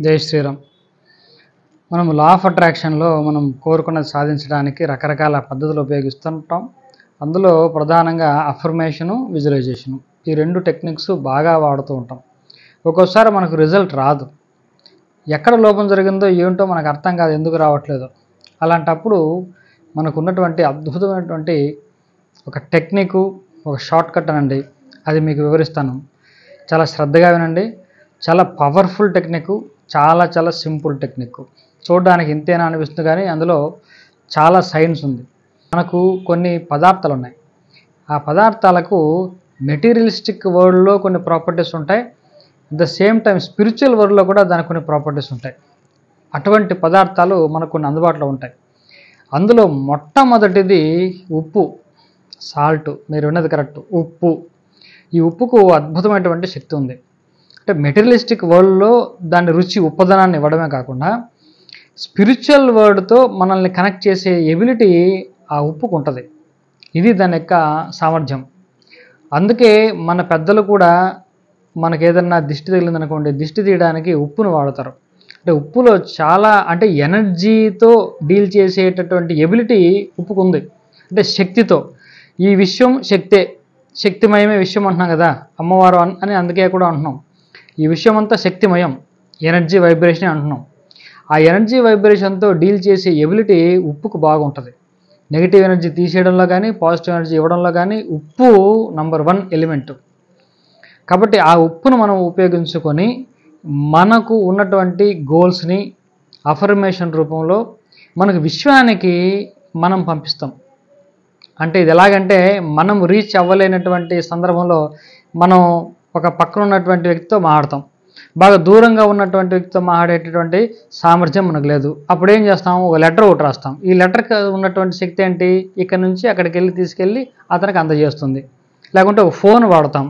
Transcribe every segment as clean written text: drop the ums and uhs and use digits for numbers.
జై శ్రీరామ్. మనం law of అట్రాక్షన్లో మనం కోరుకున్నది సాధించడానికి రకరకాల పద్ధతులు ఉపయోగిస్తుంటాం. అందులో ప్రధానంగా అఫర్మేషను, విజువలైజేషను ఈ రెండు టెక్నిక్స్ బాగా వాడుతూ ఉంటాం. ఒక్కోసారి మనకు రిజల్ట్ రాదు, ఎక్కడ లోపం జరిగిందో ఏంటో మనకు అర్థం కాదు, ఎందుకు రావట్లేదో. అలాంటప్పుడు మనకు ఉన్నటువంటి అద్భుతమైనటువంటి ఒక టెక్నిక్, ఒక షార్ట్ కట్ అనండి, అది మీకు వివరిస్తాను. చాలా శ్రద్ధగా వినండి. చాలా పవర్ఫుల్ టెక్నిక్, చాలా సింపుల్ టెక్నిక్. చూడడానికి ఇంతేనా అనిపిస్తుంది, కానీ అందులో చాలా సైన్స్ ఉంది. మనకు కొన్ని పదార్థాలు ఉన్నాయి, ఆ పదార్థాలకు మెటీరియలిస్టిక్ వరల్డ్లో కొన్ని ప్రాపర్టీస్ ఉంటాయి, at the same time spiritual వరల్డ్లో కూడా దానికి కొన్ని ప్రాపర్టీస్ ఉంటాయి. అటువంటి పదార్థాలు మనకు కొన్ని అందుబాటులో ఉంటాయి. అందులో మొట్టమొదటిది ఉప్పు, సాల్ట్. మీరు విన్నది కరెక్ట్, ఉప్పు. ఈ ఉప్పుకు అద్భుతమైనటువంటి శక్తి ఉంది. అంటే మెటీరియలిస్టిక్ వరల్డ్లో దాని రుచి, ఉప్పదనాన్ని ఇవ్వడమే కాకుండా స్పిరిచువల్ వరల్డ్తో మనల్ని కనెక్ట్ చేసే ఎబిలిటీ ఆ ఉప్పుకు ఉంటుంది. ఇది దాని యొక్క సామర్థ్యం. అందుకే మన పెద్దలు కూడా మనకు ఏదన్నా దిష్టి తగిలిందనుకోండి, దిష్టి తీయడానికి ఉప్పును వాడతారు. అంటే ఉప్పులో చాలా ఎనర్జీతో డీల్ చేసేటటువంటి ఎబిలిటీ ఉప్పుకు ఉంది, అంటే శక్తితో. ఈ విశ్వం శక్తే, శక్తిమయమే విశ్వం అంటున్నాం కదా, అమ్మవారు అని అందుకే కూడా అంటున్నాం. ఈ విషయం అంతా శక్తిమయం, ఎనర్జీ వైబ్రేషన్ అంటున్నాం. ఆ ఎనర్జీ వైబ్రేషన్తో డీల్ చేసే ఎబిలిటీ ఉప్పుకు బాగుంటుంది. నెగిటివ్ ఎనర్జీ తీసేయడంలో కానీ, పాజిటివ్ ఎనర్జీ ఇవ్వడంలో కానీ ఉప్పు నంబర్ 1 ఎలిమెంట్. కాబట్టి ఆ ఉప్పును మనం ఉపయోగించుకొని మనకు ఉన్నటువంటి గోల్స్ని అఫర్మేషన్ రూపంలో మనకు విశ్వానికి మనం పంపిస్తాం. అంటే ఇది ఎలాగంటే, మనం రీచ్ అవ్వలేనటువంటి సందర్భంలో మనం ఒక పక్కన ఉన్నటువంటి వ్యక్తితో మాట్లాడతాం, బాగా దూరంగా ఉన్నటువంటి వ్యక్తితో మాట్లాడేటటువంటి సామర్థ్యం మనకు లేదు. అప్పుడు ఏం చేస్తాం, ఒక లెటర్ ఒకటి రాస్తాం. ఈ లెటర్కి ఉన్నటువంటి శక్తి ఏంటి, ఇక్కడ నుంచి అక్కడికి వెళ్ళి తీసుకెళ్ళి అతనికి అందజేస్తుంది. లేకుంటే ఒక ఫోన్ వాడతాం,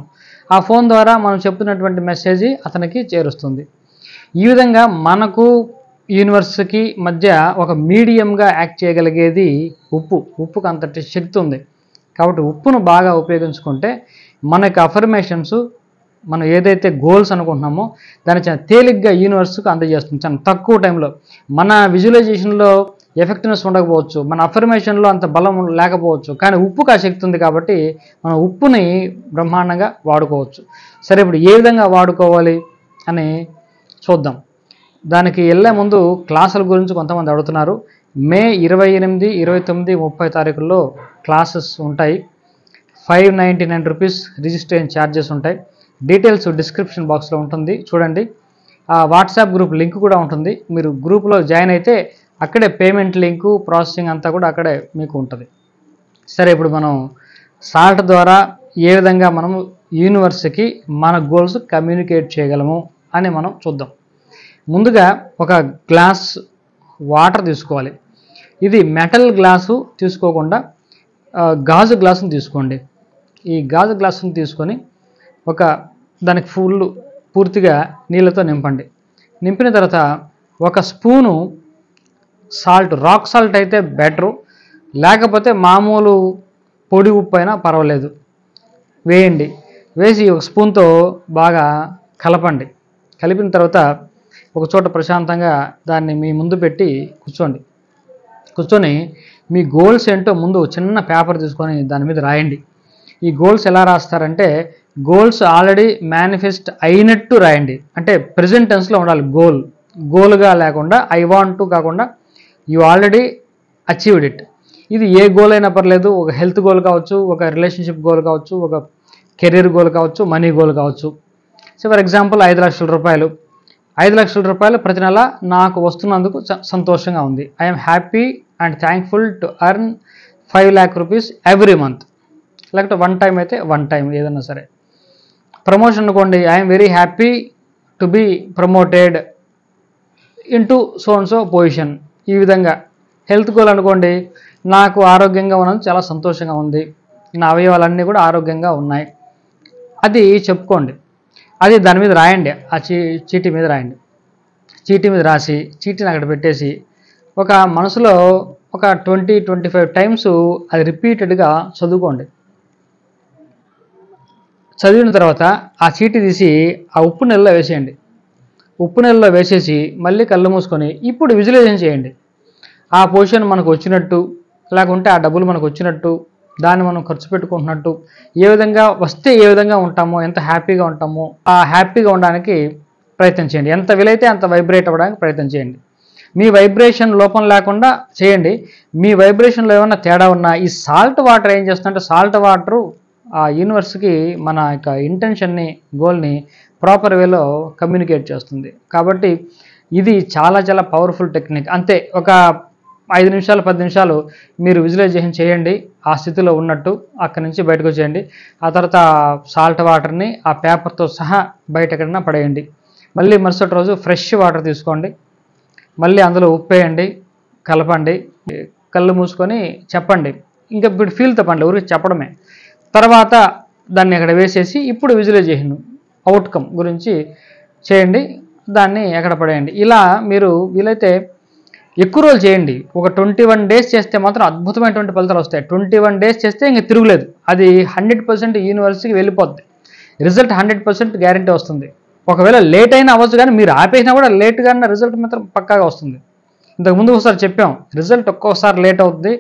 ఆ ఫోన్ ద్వారా మనం చెప్తున్నటువంటి మెసేజ్ అతనికి చేరుస్తుంది. ఈ విధంగా మనకు యూనివర్స్కి మధ్య ఒక మీడియంగా యాక్ట్ చేయగలిగేది ఉప్పు. ఉప్పుకు అంతటి శక్తి ఉంది. కాబట్టి ఉప్పును బాగా ఉపయోగించుకుంటే మనకి అఫర్మేషన్స్, మనం ఏదైతే గోల్స్ అనుకుంటున్నామో దాన్ని చాలా తేలిగ్గా యూనివర్స్కి అందజేస్తుంది, చాలా తక్కువ టైంలో. మన విజువలైజేషన్లో ఎఫెక్టివ్నెస్ ఉండకపోవచ్చు, మన అఫర్మేషన్లో అంత బలం లేకపోవచ్చు, కానీ ఉప్పుకు ఆ శక్తి ఉంది. కాబట్టి మనం ఉప్పుని బ్రహ్మాండంగా వాడుకోవచ్చు. సరే, ఇప్పుడు ఏ విధంగా వాడుకోవాలి అని చూద్దాం. దానికి వెళ్ళే ముందు క్లాసుల గురించి కొంతమంది అడుగుతున్నారు. మే 28, 29, 30 తారీఖుల్లో క్లాసెస్ ఉంటాయి. 599 రూపీస్ రిజిస్ట్రేషన్ ఛార్జెస్ ఉంటాయి. డీటెయిల్స్ డిస్క్రిప్షన్ బాక్స్లో ఉంటుంది, చూడండి. ఆ వాట్సాప్ గ్రూప్ లింక్ కూడా ఉంటుంది. మీరు గ్రూప్లో జాయిన్ అయితే అక్కడే పేమెంట్ లింకు, ప్రాసెసింగ్ అంతా కూడా అక్కడే మీకు ఉంటుంది. సరే, ఇప్పుడు మనం సాల్ట్ ద్వారా ఏ విధంగా మనము యూనివర్స్కి మన గోల్స్ కమ్యూనికేట్ చేయగలము అని మనం చూద్దాం. ముందుగా ఒక గ్లాస్ వాటర్ తీసుకోవాలి. ఇది మెటల్ గ్లాసు తీసుకోకుండా గాజు గ్లాసును తీసుకోండి. ఈ గాజు గ్లాసును తీసుకొని దానికి పూర్తిగా నీళ్ళతో నింపండి. నింపిన తర్వాత ఒక స్పూను సాల్ట్, రాక్ సాల్ట్ అయితే బెటరు, లేకపోతే మామూలు పొడి ఉప్పు అయినా పర్వాలేదు, వేయండి. వేసి ఒక స్పూన్తో బాగా కలపండి. కలిపిన తర్వాత ఒక చోట ప్రశాంతంగా దాన్ని మీ ముందు పెట్టి కూర్చొని మీ గోల్స్ ఏంటో ముందు చిన్న పేపర్ తీసుకొని దాని మీద రాయండి. ఈ గోల్స్ ఎలా రాస్తారంటే, గోల్స్ ఆల్రెడీ మేనిఫెస్ట్ అయినట్టు రాయండి. అంటే ప్రెజెంట్ టెన్స్లో ఉండాలి. గోల్గా లేకుండా, ఐ వాంట్ టు కాకుండా, యు ఆల్రెడీ అచీవ్డ్ ఇట్. ఇది ఏ గోల్ అయినా పర్లేదు, ఒక హెల్త్ గోల్ కావచ్చు, ఒక రిలేషన్షిప్ గోల్ కావచ్చు, ఒక కెరీర్ గోల్ కావచ్చు, మనీ గోల్ కావచ్చు. సో ఫర్ ఎగ్జాంపుల్ 5 లక్షల రూపాయలు. 5 లక్షల రూపాయలు ప్రతి నెల నాకు వస్తున్నందుకు సంతోషంగా ఉంది. I'm happy and thankful to earn 5 lakh rupees every month. లేకపోతే 1 టైం అయితే 1 టైం, ఏదన్నా సరే. ప్రమోషన్ అనుకోండి, I'm very happy to be promoted into so and so position. ఈ విధంగా. హెల్త్ గోల్ అనుకోండి, నాకు ఆరోగ్యంగా ఉన్నది చాలా సంతోషంగా ఉంది, నా అవయవాలన్నీ కూడా ఆరోగ్యంగా ఉన్నాయి. అది చెప్పుకోండి. అది దాని మీద రాయండి, ఆ చీటీ మీద రాయండి. చీటీ మీద రాసి చీటీని అక్కడ పెట్టేసి ఒక మనసులో ఒక 20-25 టైమ్స్ అది రిపీటెడ్గా చదువుకోండి. చదివిన తర్వాత ఆ చీటీ తీసి ఆ ఉప్పు నీళ్ళలో వేసేయండి. ఉప్పు నీళ్ళలో వేసేసి మళ్ళీ కళ్ళు మూసుకొని ఇప్పుడు విజువలైజేషన్ చేయండి. ఆ పొజిషన్ మనకు వచ్చినట్టు, లేకుంటే ఆ డబ్బులు మనకు వచ్చినట్టు, దాన్ని మనం ఖర్చు పెట్టుకుంటున్నట్టు, ఏ విధంగా వస్తే ఏ విధంగా ఉంటామో, ఎంత హ్యాపీగా ఉంటామో ఆ హ్యాపీగా ఉండడానికి ప్రయత్నం చేయండి. ఎంత వీలైతే అంత వైబ్రేట్ అవ్వడానికి ప్రయత్నం చేయండి. మీ వైబ్రేషన్ లోపం లేకుండా చేయండి. మీ వైబ్రేషన్లో ఏమైనా తేడా ఉన్నా ఈ సాల్ట్ వాటర్ ఏం చేస్తుందంటే, సాల్ట్ వాటరు ఆ యూనివర్స్కి మన యొక్క ఇంటెన్షన్ని, గోల్ని ప్రాపర్ వేలో కమ్యూనికేట్ చేస్తుంది. కాబట్టి ఇది చాలా చాలా పవర్ఫుల్ టెక్నిక్. అంతే, ఒక 5 నిమిషాలు 10 నిమిషాలు మీరు విజువలైజేషన్ చేయండి ఆ స్థితిలో ఉన్నట్టు. అక్కడి నుంచి బయటకు వచ్చేయండి. ఆ తర్వాత సాల్ట్ వాటర్ని ఆ పేపర్తో సహా బయట ఎక్కడైనా పడేయండి. మళ్ళీ మరుసటి రోజు ఫ్రెష్ వాటర్ తీసుకోండి, మళ్ళీ అందులో ఉప్పేయండి, కలపండి, కళ్ళు మూసుకొని చెప్పండి. ఇంకా ఇప్పుడు ఫీల్ తప్పండి, ఊరికి చెప్పడమే. తర్వాత దాన్ని అక్కడ వేసేసి ఇప్పుడు విజువలైజేషన్ అవుట్కమ్ గురించి చేయండి, దాన్ని ఎక్కడ పడేయండి. ఇలా మీరు వీలైతే ఎక్కువ రోజులు చేయండి. ఒక 21 డేస్ చేస్తే మాత్రం అద్భుతమైనటువంటి ఫలితాలు వస్తాయి. 21 డేస్ చేస్తే ఇంక తిరుగులేదు. అది 100% యూనివర్స్కి వెళ్ళిపోద్ది. రిజల్ట్ 100% గ్యారంటీ వస్తుంది. ఒకవేళ లేట్ అయినా అవ్వచ్చు, కానీ మీరు ఆపేసినా కూడా లేట్గా రిజల్ట్ మాత్రం పక్కాగా వస్తుంది. ఇంతకుముందు ఒకసారి చెప్పాం, రిజల్ట్ ఒక్కొక్కసారి లేట్ అవుతుంది.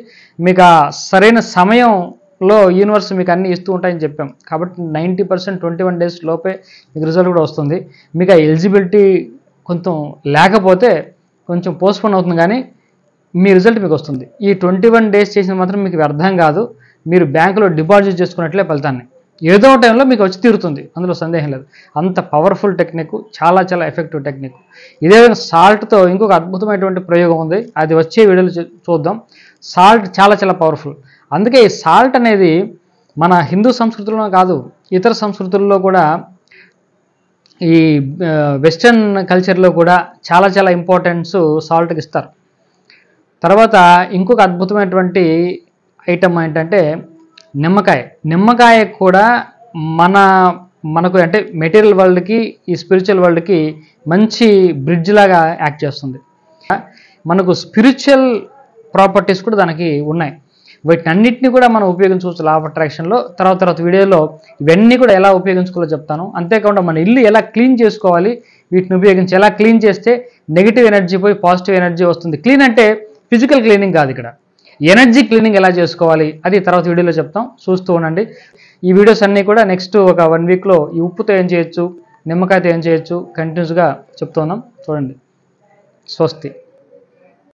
మీకు ఆ సరైన సమయంలో యూనివర్స్ మీకు అన్నీ ఇస్తూ ఉంటాయని చెప్పాం. కాబట్టి 90% 21 డేస్ లోపే మీకు రిజల్ట్ కూడా వస్తుంది. మీకు ఆ ఎలిజిబిలిటీ కొంచెం లేకపోతే కొంచెం పోస్ట్పోన్ అవుతుంది, కానీ మీ రిజల్ట్ మీకు వస్తుంది. ఈ 21 డేస్ చేసిన మాత్రం మీకు వ్యర్థం కాదు. మీరు బ్యాంకులో డిపాజిట్ చేసుకున్నట్లే ఫలితాన్ని ఏదో టైంలో మీకు వచ్చి తీరుతుంది, అందులో సందేహం లేదు. అంత పవర్ఫుల్ టెక్నిక్, చాలా చాలా ఎఫెక్టివ్ టెక్నిక్. ఇదే విధంగా సాల్ట్తో ఇంకొక అద్భుతమైనటువంటి ప్రయోగం ఉంది, అది వచ్చే వీడియోలో చూద్దాం. సాల్ట్ చాలా చాలా పవర్ఫుల్. అందుకే ఈ సాల్ట్ అనేది మన హిందూ సంస్కృతిలో కాదు, ఇతర సంస్కృతుల్లో కూడా, ఈ వెస్టర్న్ కల్చర్లో కూడా చాలా చాలా ఇంపార్టెన్స్ సాల్ట్కి ఇస్తారు. తర్వాత ఇంకొక అద్భుతమైనటువంటి ఐటమ్ ఏంటంటే నిమ్మకాయ. నిమ్మకాయ కూడా మనకు అంటే మెటీరియల్ వరల్డ్కి, ఈ స్పిరిచువల్ వరల్డ్కి మంచి బ్రిడ్జ్ లాగా యాక్ట్ చేస్తుంది. మనకు స్పిరిచువల్ ప్రాపర్టీస్ కూడా దానికి ఉన్నాయి. వీటిని అన్నింటినీ కూడా మనం ఉపయోగించుకోవచ్చు లా ఆఫ్ అట్రాక్షన్లో. తర్వాత వీడియోలో ఇవన్నీ కూడా ఎలా ఉపయోగించుకోవాలో చెప్తాను. అంతేకాకుండా మన ఇల్లు ఎలా క్లీన్ చేసుకోవాలి, వీటిని ఉపయోగించి ఎలా క్లీన్ చేస్తే నెగిటివ్ ఎనర్జీ పోయి పాజిటివ్ ఎనర్జీ వస్తుంది. క్లీన్ అంటే ఫిజికల్ క్లీనింగ్ కాదు, ఇక్కడ ఎనర్జీ క్లీనింగ్ ఎలా చేసుకోవాలి అది తర్వాత వీడియోలో చెప్తాం, చూస్తూ ఉండండి. ఈ వీడియోస్ అన్నీ కూడా నెక్స్ట్ ఒక 1 వీక్లో ఈ ఉప్పుతో ఏం చేయొచ్చు, నిమ్మకాయతో ఏం చేయొచ్చు కంటిన్యూస్గా చెప్తున్నాం, చూడండి. స్వస్తి.